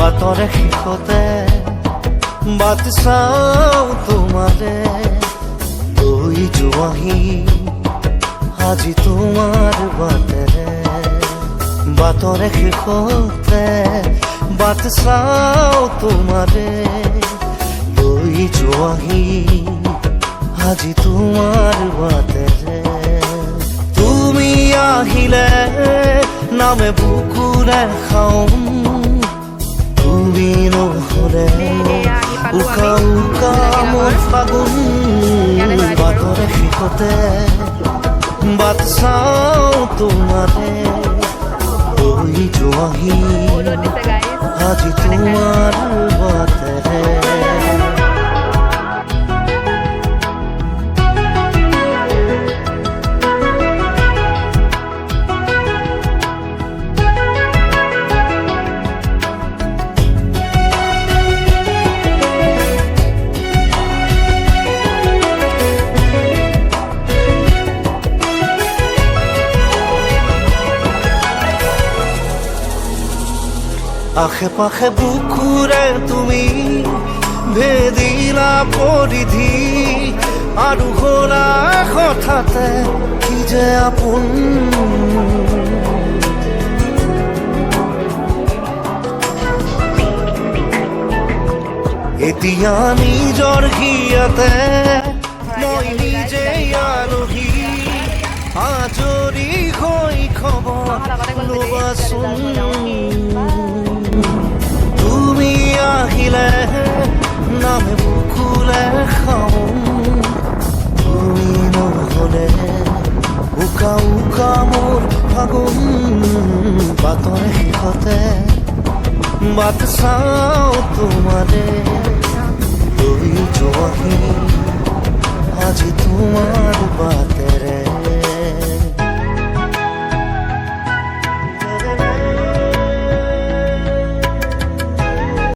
বাটৰে শেষতে বাট চাওঁ তোমাৰে লৈ যোৱাহি আজি তোমাৰ বাটেৰে বাটৰে শেষতে বাট চাওঁ তোমাৰে লৈ যোৱাহি আজি তোমাৰ বাটেৰে তুমি আহিলে নামে বুকুৰে খাওঁ তুমি নহ'লে উকা উকা মোৰ ফাগুন বাটৰে শেষতে বাট চাওঁ তোমাৰে লৈ যোৱাহি আজি তোমাৰ বাটেৰে আশে পাশে বুকুৰে তুমি ভেদিলা পৰিধি আৰু হ'লা হঠাতে কি যে আপোন এতিয়া নিজৰ হিয়াতে মই নিজে আলহী আজৰি হৈ খবৰ ল'বাচোন তুমি আহিলে নামে বুকুলে খাওঁ তুমি নহ'লে উকা উকা মোৰ ফাগুন বাটৰে শেষতে বাট চাওঁ তোমাৰে লৈ যোৱাহি আজি তোমাৰ বাট